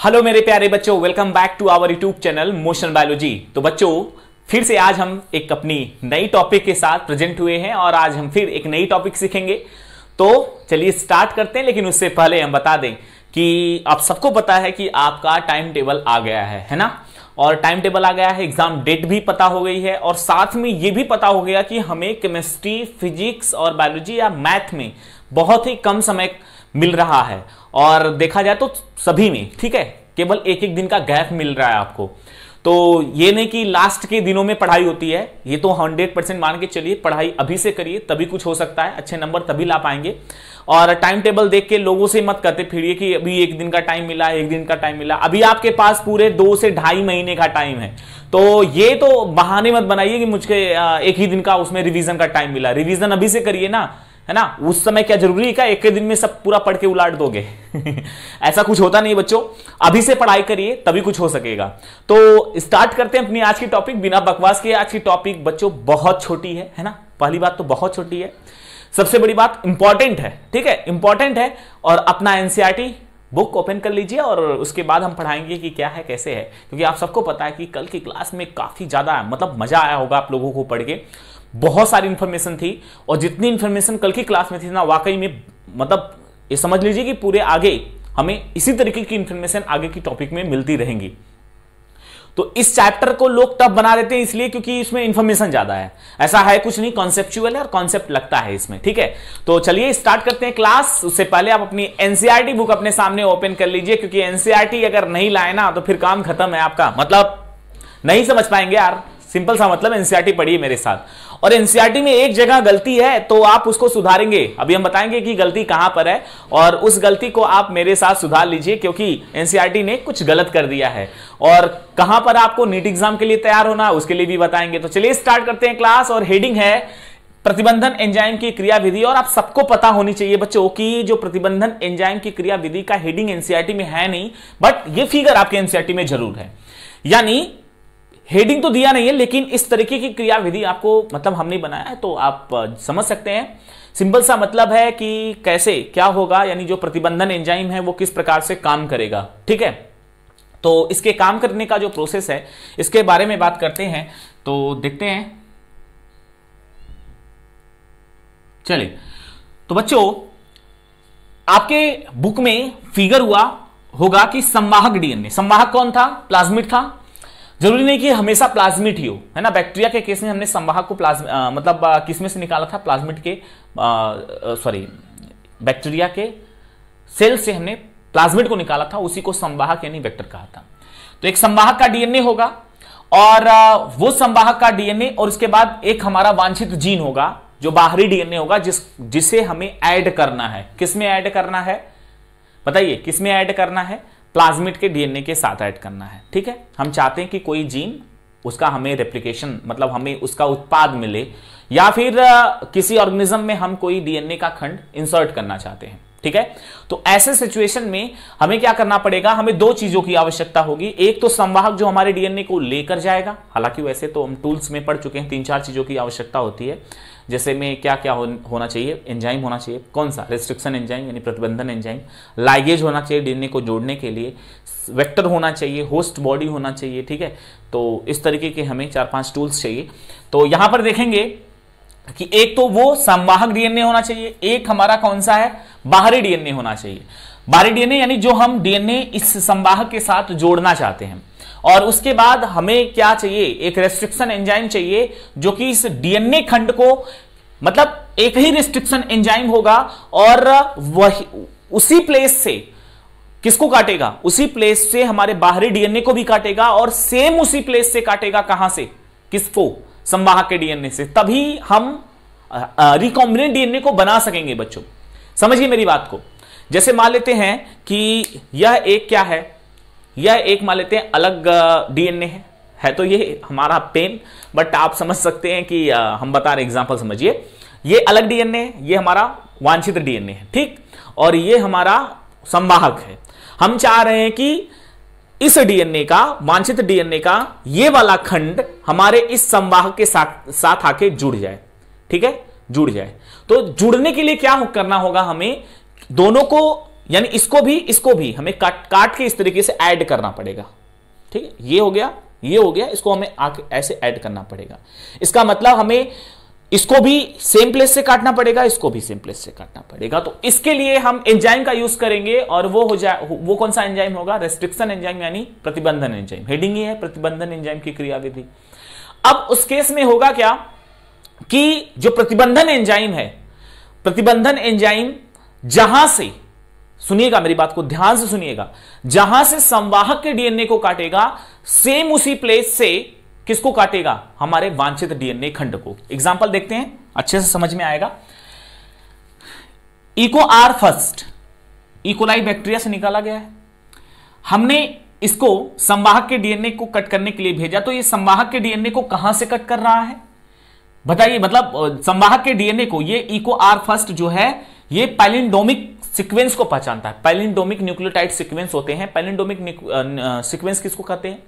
Hello मेरे प्यारे बच्चों, welcome back to our YouTube channel Motion Biology. तो बच्चों फिर से आज हम एक अपनी नई टॉपिक के साथ प्रेजेंट हुए हैं और आज हम फिर एक नई टॉपिक सीखेंगे। तो चलिए स्टार्ट करते हैं, लेकिन उससे पहले हम बता दें कि आप सबको पता है कि आपका टाइम टेबल आ गया है ना। और टाइम टेबल आ गया है, एग्जाम डेट भी पता हो गई है और साथ में ये भी पता हो गया कि हमें केमिस्ट्री, फिजिक्स और बायोलॉजी या मैथ में बहुत ही कम समय मिल रहा है। और देखा जाए तो सभी में, ठीक है, केवल एक एक दिन का गैप मिल रहा है आपको। तो ये नहीं कि लास्ट के दिनों में पढ़ाई होती है, ये तो 100% मान के चलिए पढ़ाई अभी से करिए, तभी कुछ हो सकता है, अच्छे नंबर तभी ला पाएंगे। और टाइम टेबल देख के लोगों से मत कहते फिरिए कि अभी एक दिन का टाइम मिला, एक दिन का टाइम मिला। अभी आपके पास पूरे 2 से ढाई महीने का टाइम है। तो ये तो बहाने मत बनाइए कि मुझे एक ही दिन का उसमें रिवीजन का टाइम मिला। रिवीजन अभी से करिए ना, है ना। उस समय क्या जरूरी है क्या एक दिन में सब पूरा पढ़ के उलाट दोगे? ऐसा कुछ होता नहीं बच्चों, अभी से पढ़ाई करिए तभी कुछ हो सकेगा। तो स्टार्ट करते हैं अपनी आज की टॉपिक बिना बकवास के। आज की टॉपिक बच्चों बहुत छोटी है ना। पहली बात तो बहुत छोटी है, सबसे बड़ी बात इंपॉर्टेंट है, ठीक है, इंपॉर्टेंट है। और अपना एनसीईआरटी बुक ओपन कर लीजिए और उसके बाद हम पढ़ाएंगे कि क्या है कैसे है, क्योंकि आप सबको पता है कि कल की क्लास में काफी ज्यादा मतलब मजा आया होगा आप लोगों को पढ़ के। बहुत सारी इंफॉर्मेशन थी और जितनी इंफॉर्मेशन कल की क्लास में थी ना, वाकई में मतलब ये समझ लीजिए कि पूरे आगे हमें इसी तरीके की इंफॉर्मेशन आगे की टॉपिक में मिलती रहेंगी। तो इस चैप्टर को लोग टफ बना देते हैं इसलिए क्योंकि इसमें इंफॉर्मेशन ज्यादा है, ऐसा है कुछ नहीं, कॉन्सेप्चुअल है और कॉन्सेप्ट लगता है इसमें, ठीक है। तो चलिए स्टार्ट करते हैं क्लास। उससे पहले आप अपनी एनसीईआरटी बुक अपने सामने ओपन कर लीजिए, क्योंकि एनसीईआरटी अगर नहीं लाए ना तो फिर काम खत्म है आपका, मतलब नहीं समझ पाएंगे यार। सिंपल सा मतलब एनसीईआरटी पढ़िए मेरे साथ। और एनसीईआरटी में एक जगह गलती है तो आप उसको सुधारेंगे, अभी हम बताएंगे कि गलती कहां पर है और उस गलती को आप मेरे साथ सुधार लीजिए, क्योंकि एनसीईआरटी ने कुछ गलत कर दिया है। और कहां पर आपको नीट एग्जाम के लिए तैयार होना है उसके लिए भी बताएंगे। तो चलिए स्टार्ट करते हैं क्लास। और हेडिंग है प्रतिबंधन एंजाइम की क्रियाविधि। और आप सबको पता होनी चाहिए बच्चों कि जो प्रतिबंधन एंजाइम की क्रियाविधि का हेडिंग एनसीईआरटी में है नहीं, बट ये फिगर आपके एनसीईआरटी में जरूर है। यानी हेडिंग तो दिया नहीं है, लेकिन इस तरीके की क्रियाविधि आपको मतलब हमने बनाया है, तो आप समझ सकते हैं। सिंपल सा मतलब है कि कैसे क्या होगा, यानी जो प्रतिबंधन एंजाइम है वो किस प्रकार से काम करेगा, ठीक है। तो इसके काम करने का जो प्रोसेस है इसके बारे में बात करते हैं, तो देखते हैं। चलिए, तो बच्चों आपके बुक में फिगर हुआ होगा कि संवाहक डीएनए। संवाहक कौन था? प्लाज्मिड था। जरूरी नहीं कि हमेशा प्लाज्मिड ही हो, है ना। बैक्टीरिया के केस में हमने संवाहक को मतलब किसमें से निकाला था? प्लाज्मिड के बैक्टीरिया के सेल से हमने प्लाज्मिड को निकाला था, उसी को संवाहक यानी वेक्टर कहा था। तो एक संवाहक का डीएनए होगा और वो संवाहक का डीएनए और उसके बाद एक हमारा वांछित जीन होगा जो बाहरी डीएनए होगा जिसे हमें ऐड करना है। किसमें ऐड करना है बताइए? किसमें ऐड करना है? प्लाज्मिड के डीएनए के साथ ऐड करना है, ठीक है। हम चाहते हैं कि कोई जीन उसका हमें रेप्लिकेशन मतलब हमें उसका उत्पाद मिले, या फिर किसी ऑर्गेनिज्म में हम कोई डीएनए का खंड इंसर्ट करना चाहते हैं, ठीक है। तो ऐसे सिचुएशन में हमें क्या करना पड़ेगा? हमें 2 चीजों की आवश्यकता होगी। एक तो संवाहक जो हमारे डीएनए को लेकर जाएगा, हालांकि वैसे तो हम टूल्स में पढ़ चुके हैं 3-4 चीजों की आवश्यकता होती है, जैसे में क्या क्या होना चाहिए? एंजाइम होना चाहिए। कौन सा? रेस्ट्रिक्शन एंजाइम यानी प्रतिबंधन एंजाइम। लाइगेज होना चाहिए डीएनए को जोड़ने के लिए। वेक्टर होना चाहिए, होस्ट बॉडी होना चाहिए, ठीक है। तो इस तरीके के हमें 4-5 टूल्स चाहिए। तो यहां पर देखेंगे कि एक तो वो संवाहक डीएनए होना चाहिए, एक हमारा कौन सा है? बाहरी डीएनए होना चाहिए। बाहरी डीएनए यानी जो हम डीएनए इस संवाहक के साथ जोड़ना चाहते हैं। और उसके बाद हमें क्या चाहिए? एक रेस्ट्रिक्शन एंजाइम चाहिए जो कि इस डीएनए खंड को मतलब एक ही रेस्ट्रिक्शन एंजाइम होगा और वही उसी प्लेस से किसको काटेगा? उसी प्लेस से हमारे बाहरी डीएनए को भी काटेगा और सेम उसी प्लेस से काटेगा। कहां से? किसको? संवाहक के डीएनए से। तभी हम रिकॉम्बिनेंट डीएनए को बना सकेंगे बच्चों। समझिए मेरी बात को। जैसे मान लेते हैं कि यह एक क्या है? यह एक मान लेते हैं अलग डीएनए है तो ये हमारा पेन, बट आप समझ सकते हैं कि हम बता रहे एग्जांपल समझिए। ये अलग डीएनए है, ये हमारा वांछित डीएनए है, ठीक। और ये हमारा संवाहक है। हम चाह रहे हैं कि इस डीएनए का, वांछित डीएनए का ये वाला खंड हमारे इस संवाहक के साथ आके जुड़ जाए, ठीक है, जुड़ जाए। तो जुड़ने के लिए क्या करना होगा? हमें दोनों को यानी इसको भी हमें काट के इस तरीके से ऐड करना पड़ेगा। ठीक है, ये हो गया, इसको हमें आके ऐसे ऐड करना पड़ेगा। इसका मतलब हमें इसको भी सेम प्लेस से काटना पड़ेगा, इसको भी सेम प्लेस से काटना पड़ेगा। तो इसके लिए हम एंजाइम का यूज करेंगे, और वो कौन सा एंजाइम होगा? रेस्ट्रिक्शन एंजाइम, यानी प्रतिबंधन एंजाइम। हेडिंग ही है प्रतिबंधन एंजाइम की क्रियाविधि। अब उस केस में होगा क्या कि जो प्रतिबंधन एंजाइम है, प्रतिबंधन एंजाइम जहां से, सुनिएगा मेरी बात को ध्यान से सुनिएगा, जहां से संवाहक के डीएनए को काटेगा, सेम उसी प्लेस से किसको काटेगा? हमारे वांछित डीएनए खंड को। एग्जांपल देखते हैं, अच्छे से समझ में आएगा। Eco R first E coli bacteria से निकाला गया है। हमने इसको संवाहक के डीएनए को कट करने के लिए भेजा, तो ये संवाहक के डीएनए को कहां से कट कर रहा है बताइए? मतलब संवाहक के डीएनए को ये इको आर फर्स्ट जो है, ये पैलिंडोमिक सीक्वेंस को पहचानता है। पैलिंडोमिक न्यूक्लियोटाइड सीक्वेंस होते हैं। पैलिंडोमिक सीक्वेंस किसको कहते हैं?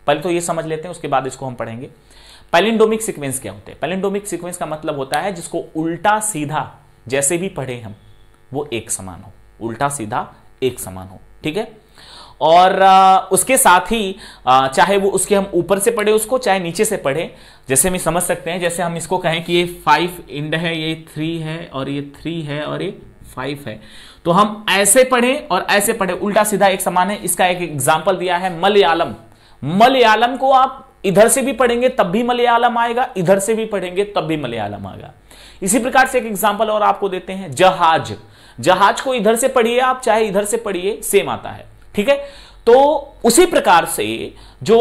पहले तो ये समझ लेते हैं, उसके बाद इसको हम पढ़ेंगे। पैलिंडोमिक सीक्वेंस क्या होते हैं? पैलिंडोमिक सीक्वेंस का मतलब होता है जिसको उल्टा सीधा जैसे भी पढ़े हम, वो एक समान हो, उल्टा सीधा एक समान हो। ठीक है, और उसके साथ ही चाहे वो उसके हम ऊपर से पढ़े उसको, चाहे नीचे से पढ़े, जैसे हम समझ सकते हैं, जैसे हम इसको कहें कि ये 5 इंड है, ये 3 है, और ये 3 है, और ये 5 है, तो हम ऐसे पढ़े और ऐसे पढ़े, उल्टा सीधा एक समान है। इसका एक एग्जाम्पल दिया है मलयालम। मलयालम को आप इधर से भी पढ़ेंगे तब भी मलयालम आएगा, इधर से भी पढ़ेंगे तब भी मलयालम आएगा। इसी प्रकार से एक एग्जाम्पल और आपको देते हैं, जहाज। जहाज को इधर से पढ़िए आप, चाहे इधर से पढ़िए, सेम आता है। ठीक है, तो उसी प्रकार से जो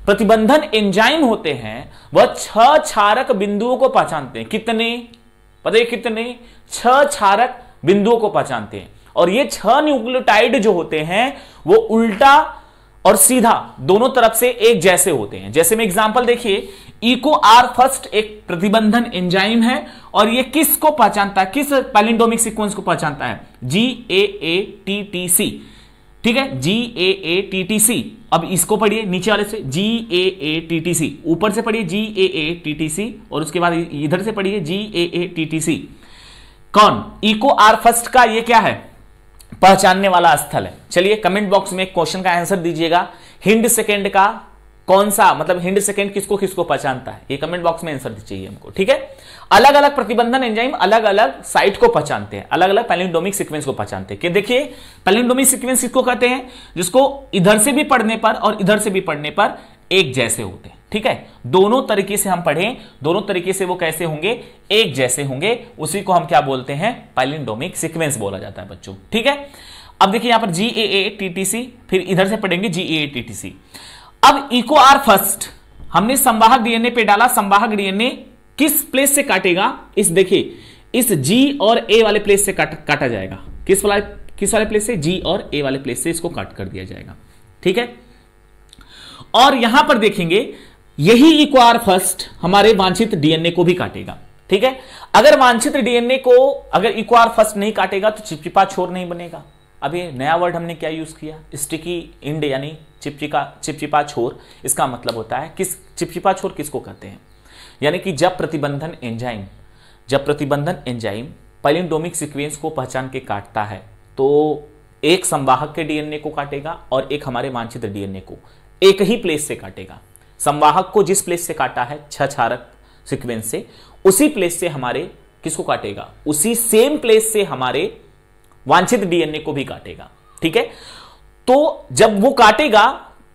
प्रतिबंधन एंजाइम होते हैं वह 6 क्षारक बिंदुओं को पहचानते हैं। कितने पता है? कितने? 6 क्षारक बिंदुओं को पहचानते हैं। और ये 6 न्यूक्लियोटाइड जो होते हैं वो उल्टा और सीधा दोनों तरफ से एक जैसे होते हैं। जैसे में एग्जांपल देखिए, इको आर फर्स्ट एक प्रतिबंधन एंजाइम है, और ये किसको पहचानता है? किस पैलिंडोमिक सीक्वेंस को पहचानता है? GAATTC। ठीक है, GAATTC। अब इसको पढ़िए नीचे वाले से, GAATTC। ऊपर से पढ़िए GAATTC, और उसके बाद इधर से पढ़िए GAATTC। कौन? इको आर फर्स्ट का ये क्या है? पहचानने वाला स्थल है। चलिए कमेंट बॉक्स में क्वेश्चन का आंसर दीजिएगा। हिंड सेकेंड का कौन सा, मतलब हिंड सेकेंड किसको किसको पहचानता है? ये कमेंट बॉक्स में आंसर चाहिए हमको। ठीक है, अलग अलग प्रतिबंधन एंजाइम अलग अलग साइट को पहचानते हैं, अलग अलग पैलिंडोमिक सीक्वेंस को पहचानते हैं। कि देखिए पैलिंडोमिक सीक्वेंस किसको कहते हैं? जिसको इधर से भी पढ़ने पर और इधर से भी पढ़ने पर एक जैसे होते हैं। ठीक है, दोनों तरीके से हम पढ़ें, दोनों तरीके से वो कैसे होंगे? एक जैसे होंगे। उसी को हम क्या बोलते हैं? पैलिंडोमिक सीक्वेंस बोला जाता है बच्चों। ठीक है, अब देखिए यहां पर GAATTC, फिर इधर से पढ़ेंगे GAATTC। अब इको आर फर्स्ट हमने संवाहक डीएनए पे डाला। संवाहक डीएनए किस प्लेस से काटेगा? इस देखिए, इस G और A वाले प्लेस से काटा जाएगा। किस वाले प्लेस से? G और A वाले प्लेस से इसको काट कर दिया जाएगा। ठीक है, और यहां पर देखेंगे यही इको आर फर्स्ट हमारे वांछित डीएनए को भी काटेगा। ठीक है, अगर वांछित डीएनए को अगर इको आर फर्स्ट नहीं काटेगा तो चिपचिपा छोर नहीं बनेगा। अब ये नया वर्ड हमने क्या यूज किया? स्टिकी इंड, यानी चिपचिपा छोर। इसका मतलब होता है किस चिपचिपा छोर किसको कहते हैं? यानी कि जब प्रतिबंधन एंजाइम पैलिंडोमिक सीक्वेंस को पहचान के काटता है, तो एक संवाहक के डीएनए को काटेगा और एक हमारे वांछित डीएनए को एक ही प्लेस से काटेगा। संवाहक को जिस प्लेस से काटा है 6 क्षारक सीक्वेंस से, उसी प्लेस से हमारे किसको काटेगा? उसी सेम प्लेस से हमारे वांछित डीएनए को भी काटेगा। ठीक है, तो जब वो काटेगा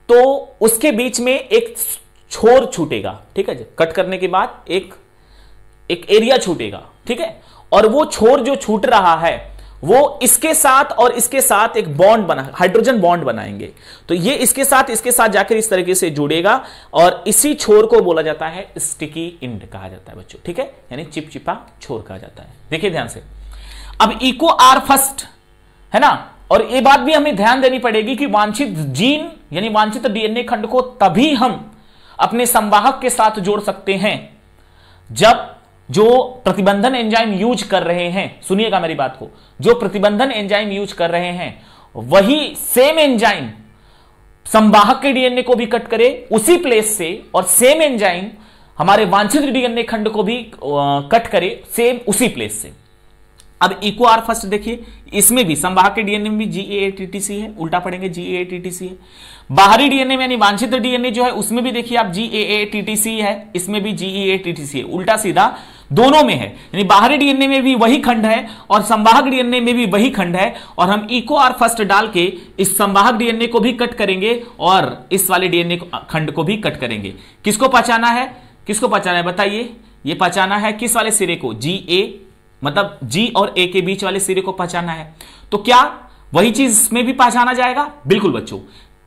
तो उसके बीच में एक छोर छूटेगा। ठीक है, कट करने के बाद एक एरिया छूटेगा। ठीक है, और वो छोर जो छूट रहा है वो इसके साथ और इसके साथ एक बॉन्ड बना, हाइड्रोजन बॉन्ड बनाएंगे। तो ये इसके साथ जाकर इस तरीके से जुड़ेगा, और इसी छोर को बोला जाता है स्टिकी इंड कहा जाता है बच्चों। ठीक है, यानी चिपचिपा छोर कहा जाता है। देखिए ध्यान से, अब इको आर फर्स्ट है ना, और ये बात भी हमें ध्यान देनी पड़ेगी कि वांछित जीन यानी वांछित डीएनए खंड को तभी हम अपने संवाहक के साथ जोड़ सकते हैं जब जो प्रतिबंधन एंजाइम यूज कर रहे हैं, सुनिएगा मेरी बात को, जो प्रतिबंधन एंजाइम यूज कर रहे हैं वही सेम एंजाइम संवाहक के डीएनए को भी कट करे उसी प्लेस से, और सेम एंजाइम हमारे वांछित डीएनए खंड को भी कट करे सेम उसी प्लेस से। अब इको आर फर्स्ट देखिए, इसमें भी संवाहक के डीएनए में भी GAATTC है, उल्टा पढ़ेंगे GAATTC है। बाहरी डीएनए में यानी वांछित डीएनए जो है उसमें भी देखिए आप GAATTC है, इसमें भी GAATTC है, उल्टा सीधा दोनों में है, यानी बाहरी डीएनए में भी वही खंड है और संवाहक डीएनए में भी वही खंड है। और हम इको आर फर्स्ट डाल के इस संवाहक डीएनए को भी कट करेंगे और इस वाले डीएनए खंड को भी कट करेंगे। किसको पहचाना है, किसको पहचाना है बताइए? ये पहचाना है किस वाले सिरे को? GA, मतलब G और A के बीच वाले सिरे को पहचाना है। तो क्या वही चीज इसमें भी पहचाना जाएगा? बिल्कुल बच्चों,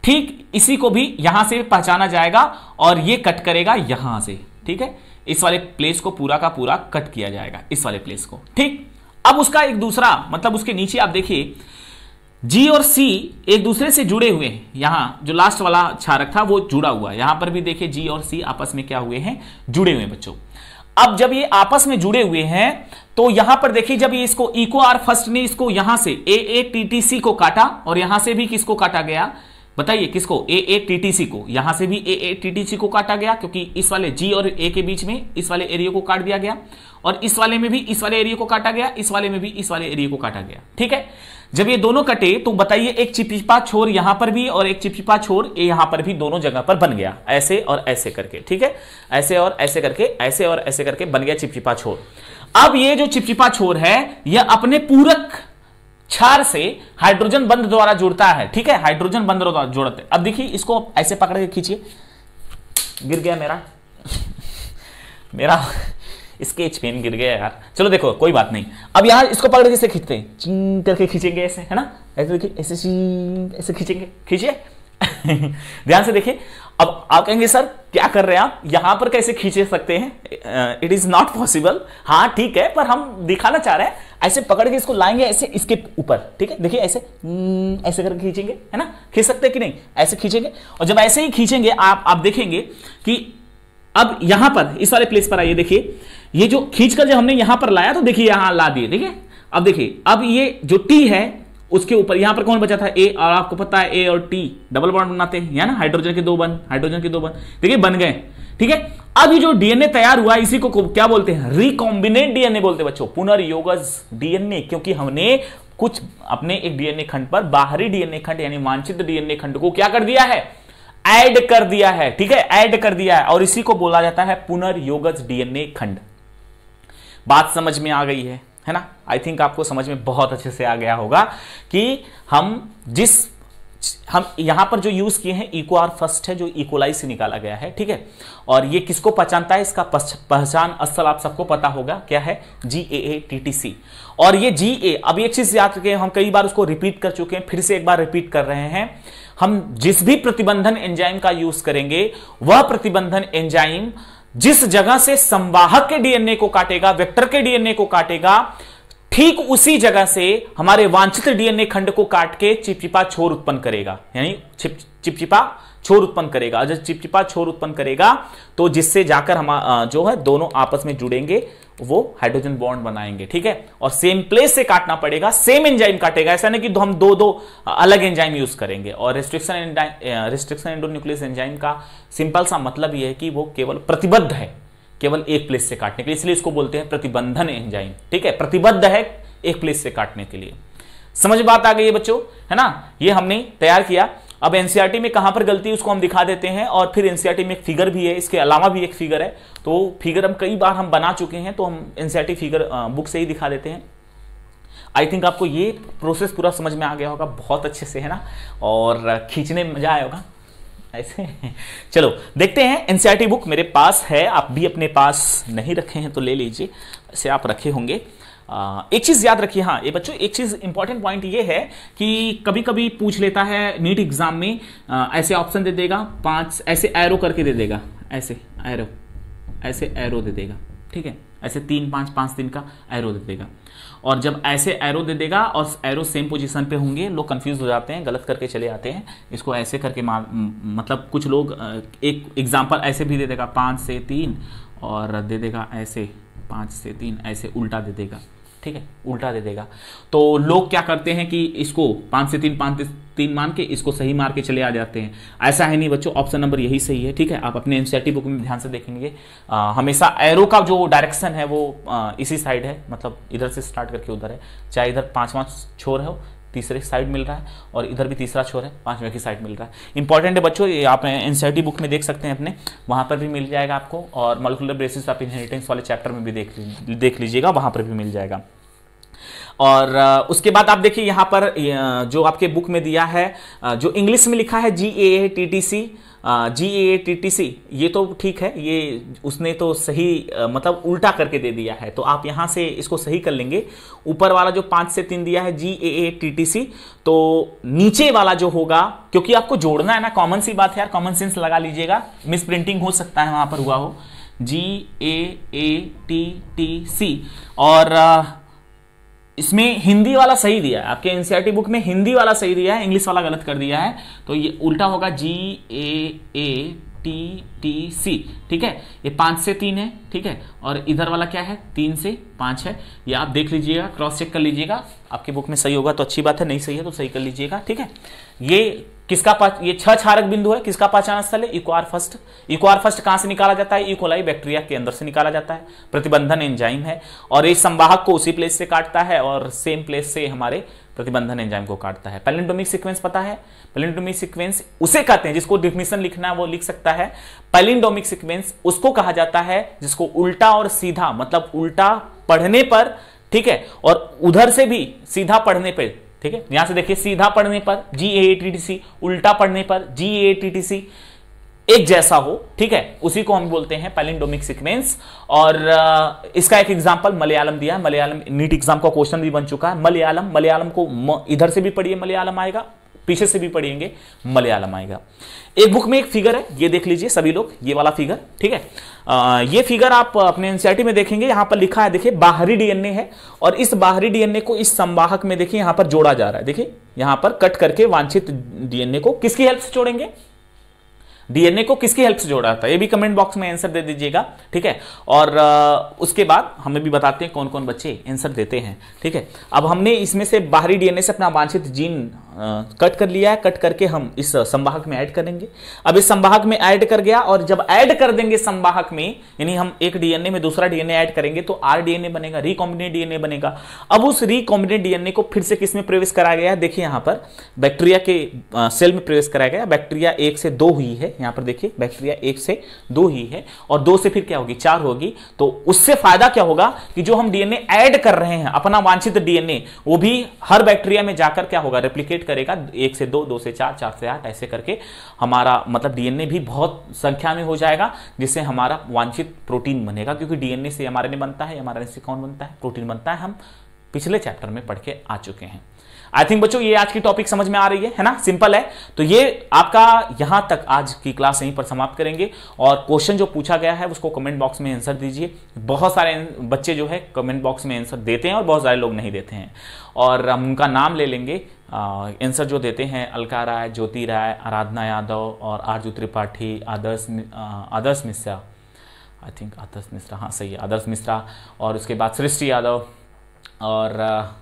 ठीक इसी को भी यहां से पहचाना जाएगा और ये कट करेगा यहां से, ठीक है, इस वाले प्लेस को पूरा का पूरा कट किया जाएगा, इस वाले प्लेस को, ठीक। अब उसका एक दूसरा मतलब उसके नीचे आप देखिए G और C एक दूसरे से जुड़े हुए हैं, यहां जो लास्ट वाला क्षारक था वो जुड़ा हुआ है, यहां पर भी देखिए G और C आपस में क्या हुए हैं? जुड़े हुए हैं बच्चों। अब जब ये आपस में जुड़े हुए हैं तो यहां पर देखिए जब ये इसको इको आर फर्स्ट ने इसको यहां से AATTC को काटा और यहां से भी किसको काटा गया बताइए? किसको? AATTC को, यहां से भी AATTC को काटा गया क्योंकि इस वाले G और A के बीच में इस वाले एरिया को काट दिया गया और इस वाले में भी इस वाले एरिया को काटा गया, इस वाले में भी इस वाले एरिया को काटा गया, ठीक है। जब ये दोनों कटे तो बताइए एक चिपचिपा छोर यहां पर भी और एक चिपचिपा छोर यहां पर भी दोनों जगह पर बन गया, ऐसे और ऐसे करके, ठीक है, ऐसे और ऐसे करके, ऐसे और ऐसे करके बन गया चिपचिपा छोर। अब ये जो चिपचिपा छोर है यह अपने पूरक क्षार से हाइड्रोजन बंध द्वारा जुड़ता है, ठीक है, हाइड्रोजन बंध द्वारा जोड़ते। अब देखिए इसको ऐसे पकड़ के खींचिए, गिर गया मेरा स्केच पेन गिर गया यार, चलो देखो कोई बात नहीं। अब यहां इसको पकड़ के खींचते हैं, चिंग करके खींचेंगे ऐसे, है ना, ऐसे देखिए, ऐसे ऐसे खींचेंगे, खींचिए ध्यान से देखिए। अब आप कहेंगे सर क्या कर रहे हैं आप, यहां पर कैसे खींचे सकते हैं? It is not possible. हाँ ठीक है, पर हम दिखाना चाह रहे हैं, ऐसे पकड़ के इसको लाएंगे ऐसे इसके ऊपर, ठीक है, देखिए ऐसे ऐसे करके खींचेंगे, है ना, खींच सकते हैं कि नहीं? ऐसे खींचेंगे और जब ऐसे ही खींचेंगे आप देखेंगे कि अब यहां पर इस वाले प्लेस पर आइए, देखिए ये जो खींचकर जब हमने यहां पर लाया तो देखिए यहां ला दिए, ठीक है। अब देखिए अब ये जो T है उसके ऊपर यहां पर कौन बचा था? A, और आपको पता है A और T डबल बॉन्ड बनाते हैं, है ना, हाइड्रोजन के दो बंद, हाइड्रोजन के दो बंद, देखिए बन गए, ठीक है। अब ये जो डीएनए तैयार हुआ इसी को क्या बोलते हैं? रिकॉम्बिनेट डीएनए बोलते हैं बच्चों, पुनर्योगज डीएनए, क्योंकि हमने कुछ अपने एक डीएनए खंड पर बाहरी डीएनए खंड यानी वांछित डीएनए खंड को क्या कर दिया है? ऐड कर दिया है, ठीक है, ऐड कर दिया है और इसी को बोला जाता है पुनर्योगज डीएनए खंड। बात समझ में आ गई है ना? आई थिंक आपको समझ में बहुत अच्छे से आ गया होगा कि हम यहां पर जो यूज किए हैं इको आर फर्स्ट है, जो इकोलाई से निकाला गया है, ठीक है। और ये किसको पहचानता है? इसका पहचान असल आप सबको पता होगा क्या है? GAATTC। और ये GA, अब एक चीज याद रखें, हम कई बार उसको रिपीट कर चुके हैं, फिर से एक बार रिपीट कर रहे हैं। हम जिस भी प्रतिबंधन एंजाइम का यूज करेंगे वह प्रतिबंधन एंजाइम जिस जगह से संवाहक के डीएनए को काटेगा, वेक्टर के डीएनए को काटेगा, ठीक उसी जगह से हमारे वांछित डीएनए खंड को काट के चिपचिपा छोर उत्पन्न करेगा, यानी चिपचिपा छोर उत्पन्न करेगा। जब चिपचिपा छोर उत्पन्न करेगा तो जिससे जाकर हम जो है दोनों आपस में जुड़ेंगे, वो हाइड्रोजन बॉन्ड बनाएंगे, ठीक है। और सेम प्लेस से काटना पड़ेगा, सेम एंजाइम काटेगा, ऐसा नहीं कि हम दो अलग एंजाइम यूज करेंगे। और रिस्ट्रिक्शन एंडोन्यूक्लियस एंजाइम का सिंपल सा मतलब यह है कि वो केवल प्रतिबद्ध है केवल एक प्लेस से काटने के लिए, इसलिए इसको बोलते हैं प्रतिबंधन एंजाइम, ठीक है, प्रतिबद्ध है एक प्लेस से काटने के लिए। समझ बात आ गई है बच्चों, है ना? ये हमने तैयार किया। अब एनसीईआरटी में कहां पर गलती है उसको हम दिखा देते हैं, और फिर एनसीईआरटी में एक फिगर भी है, इसके अलावा भी एक फिगर है, तो फिगर हम कई बार हम बना चुके हैं, तो हम एनसीईआरटी फिगर बुक से ही दिखा देते हैं। आई थिंक आपको ये प्रोसेस पूरा समझ में आ गया होगा बहुत अच्छे से, है ना, और खींचने में मजा आया होगा ऐसे। चलो देखते हैं, एनसीईआरटी बुक मेरे पास है, आप भी अपने पास नहीं रखे हैं तो ले लीजिए, ऐसे आप रखे होंगे। एक चीज याद रखिए, हाँ ये बच्चों एक चीज इंपॉर्टेंट पॉइंट ये है कि कभी कभी पूछ लेता है नीट एग्जाम में, ऐसे ऑप्शन दे देगा 5, ऐसे एरो करके दे देगा, ऐसे एरो दे देगा, ठीक है, ऐसे 3, 5, 5 दिन का एरो दे देगा। और जब ऐसे एरो दे देगा और एरो सेम पोजीशन पे होंगे, लोग कंफ्यूज हो जाते हैं, गलत करके चले आते हैं, इसको ऐसे करके मतलब कुछ लोग एक एग्जाम्पल ऐसे भी दे देगा 5 से 3 और दे देगा ऐसे 5 से 3, ऐसे उल्टा दे देगा, ठीक है, उल्टा दे देगा। तो लोग क्या करते हैं कि इसको 5 से 3 मान के इसको सही मार के चले आ जाते हैं। ऐसा है नहीं बच्चों, ऑप्शन नंबर यही सही है। ठीक है, आप अपने एनसीईआरटी बुक में ध्यान से देखेंगे, हमेशा एरो का जो डायरेक्शन है वो इसी साइड है, मतलब इधर से स्टार्ट करके उधर है। चाहे इधर 5वां छोर हो, तीसरे साइड मिल रहा है, और इधर भी तीसरा छोर है, 5वें की साइड मिल रहा है। इंपॉर्टेंट है बच्चों, ये आप एनसीईआरटी बुक में देख सकते हैं अपने, वहां पर भी मिल जाएगा आपको, और मॉलिक्यूलर बेसिस ऑफ इनहेरिटेंस वाले चैप्टर में भी देख लीजिएगा, वहां पर भी मिल जाएगा। और उसके बाद आप देखिए यहाँ पर जो आपके बुक में दिया है, जो इंग्लिश में लिखा है GAATTC, GAATTC, ये तो ठीक है, ये उसने तो सही मतलब उल्टा करके दे दिया है, तो आप यहां से इसको सही कर लेंगे। ऊपर वाला जो 5 से 3 दिया है GAATTC, तो नीचे वाला जो होगा, क्योंकि आपको जोड़ना है ना, कॉमन सी बात है यार, कॉमन सेंस लगा लीजिएगा, मिस प्रिंटिंग हो सकता है वहां पर हुआ हो। GAATTC, और इसमें हिंदी वाला सही दिया है, आपके एनसीईआरटी बुक में हिंदी वाला सही दिया है, इंग्लिश वाला गलत कर दिया है, तो ये उल्टा होगा GAATTC। ठीक है, ये 5 से 3 है, ठीक है, और इधर वाला क्या है, 3 से 5 है। ये आप देख लीजिएगा, क्रॉस चेक कर लीजिएगा, आपकी बुक में सही होगा तो अच्छी बात है, नहीं सही है तो सही कर लीजिएगा। ठीक है, ये किसका ये 6 क्षारक बिंदु है, किसका पहचान स्थल है, इक्वार फर्स्ट। इक्वार फर्स्ट कहां से निकाला जाता है, इकोलाई बैक्टीरिया के अंदर से निकाला जाता है, प्रतिबंधन एंजाइम है, और इस संवाहक को उसी प्लेस से काटता है और सेम प्लेस से हमारे प्रतिबंधन एंजाइम को काटता है। पैलिंड्रोमिक सीक्वेंस पता है, पैलिंड्रोमिक सीक्वेंस उसे कहते हैं, जिसको डिफिनेशन लिखना है वो लिख सकता है। पैलिंड्रोमिक सीक्वेंस उसको कहा जाता है जिसको उल्टा और सीधा, मतलब उल्टा पढ़ने पर, ठीक है, और उधर से भी सीधा पढ़ने पर, ठीक है, यहां से देखिए, सीधा पढ़ने पर GAATTC, उल्टा पढ़ने पर GAATTC, एक जैसा हो, ठीक है, उसी को हम बोलते हैं पैलिंड्रोमिक सीक्वेंस। और इसका एक एग्जांपल मलयालम दिया है, मलयालम नीट एग्जाम का क्वेश्चन भी बन चुका है। मलयालम को इधर से भी पढ़िए मलयालम आएगा, पीछे से भी पढ़ेंगे मलयालम आएगा। एक बुक में एक फिगर है, ये देख लीजिए सभी लोग, ये वाला फिगर, ठीक है, ये फिगर आप अपने एनसीईआरटी में देखेंगे, यहां पर लिखा है, देखिए बाहरी डीएनए है, और इस बाहरी डीएनए को इस संवाहक में देखिए यहां पर जोड़ा जा रहा है। देखिए यहां पर कट करके वांछित डीएनए को किसकी हेल्प से जोड़ेंगे, डीएनए को किसकी हेल्प से जोड़ा जाता है, ये भी कमेंट बॉक्स में आंसर दे दीजिएगा। ठीक है, और उसके बाद हमें भी बताते हैं कौन कौन बच्चे आंसर देते हैं। ठीक है, अब हमने इसमें से बाहरी डीएनए से अपना वांछित जीन कट कर लिया है, कट करके हम इस संवाहक में ऐड करेंगे। अब इस संवाहक में ऐड कर गया, और जब ऐड कर देंगे संवाहक में, यानी हम एक डीएनए में दूसरा डीएनए ऐड करेंगे तो आरडीएनए बनेगा, रिकॉम्बिनेंट डीएनए बनेगा। अब उस रिकॉम्बिनेंट डीएनए को फिर से किस में प्रवेश कराया गया है, देखिए यहां पर बैक्टीरिया के सेल में प्रवेश कराया गया। बैक्टीरिया 1 से 2 हुई है, यहां पर देखिए बैक्टीरिया 1 से 2 ही है, और 2 से फिर क्या होगी, 4 होगी। तो उससे फायदा क्या होगा कि जो हम डीएनए ऐड कर रहे हैं, अपना वांछित डीएनए, वो भी हर बैक्टीरिया में जाकर क्या होगा, रेप्लिकेट करेगा, 1 से 2, 2 से 4, 4 से 8, ऐसे करके हमारा मतलब डीएनए भी बहुत संख्या में हो जाएगा, जिससे हमारा वांछित प्रोटीन बनेगा। क्योंकि डीएनए से एमआरएनए बनता है, एमआरएनए से कौन बनता है, प्रोटीन बनता है। हम पिछले चैप्टर में पढ़ के आ चुके हैं। आई थिंक बच्चों ये आज की टॉपिक समझ में आ रही है ना, सिंपल है। तो ये आपका यहां तक आज की क्लास यहीं पर समाप्त करेंगे, और क्वेश्चन जो पूछा गया है उसको कमेंट बॉक्स में आंसर दीजिए। बहुत सारे बच्चे जो है कमेंट बॉक्स में आंसर देते हैं और बहुत सारे लोग नहीं देते हैं, और हम उनका नाम ले लेंगे। आंसर जो देते हैं, अलका राय, ज्योति राय, आराधना यादव और आरजू त्रिपाठी, आदर्श मिश्रा, आई थिंक आदर्श मिश्रा, हाँ सही है, आदर्श मिश्रा, और उसके बाद सृष्टि यादव, और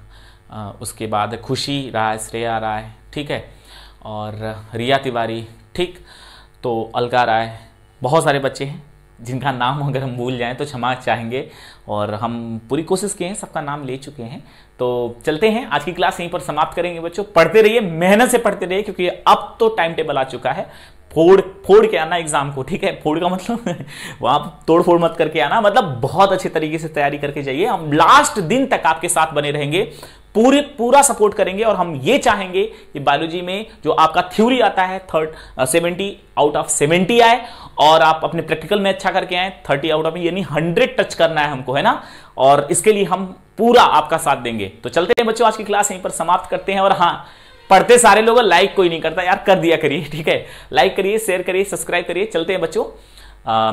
उसके बाद खुशी राय, श्रेया राय, ठीक है, और रिया तिवारी, ठीक, तो अलका राय, बहुत सारे बच्चे हैं जिनका नाम अगर हम भूल जाएं तो क्षमा चाहेंगे, और हम पूरी कोशिश किए हैं, सबका नाम ले चुके हैं। तो चलते हैं, आज की क्लास यहीं पर समाप्त करेंगे बच्चों। पढ़ते रहिए, मेहनत से पढ़ते रहिए, क्योंकि अब तो टाइम टेबल आ चुका है। फोड़ के आना एग्जाम को, ठीक है, फोड़ का मतलब वहां तोड़ फोड़ मत करके आना, मतलब बहुत अच्छे तरीके से तैयारी करके जाइए। हम लास्ट दिन तक आपके साथ बने रहेंगे, पूरा सपोर्ट करेंगे, और हम ये चाहेंगे कि बायोलॉजी में जो आपका थ्योरी आता है 70 आउट ऑफ 70 आए, और आप अपने प्रैक्टिकल में अच्छा करके आए 30 आउट ऑफ, यानी 100 टच करना है हमको, है ना, और इसके लिए हम पूरा आपका साथ देंगे। तो चलते हैं बच्चों, आज की क्लास यहीं पर समाप्त करते हैं। और हाँ, पढ़ते सारे लोग, लाइक कोई नहीं करता यार, कर दिया करिए, ठीक है, लाइक करिए, शेयर करिए, सब्सक्राइब करिए। चलते हैं बच्चों,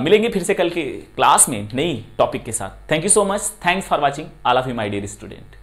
मिलेंगे फिर से कल की क्लास में नई टॉपिक के साथ। Thank you so much, thanks for watching all of you my dear student.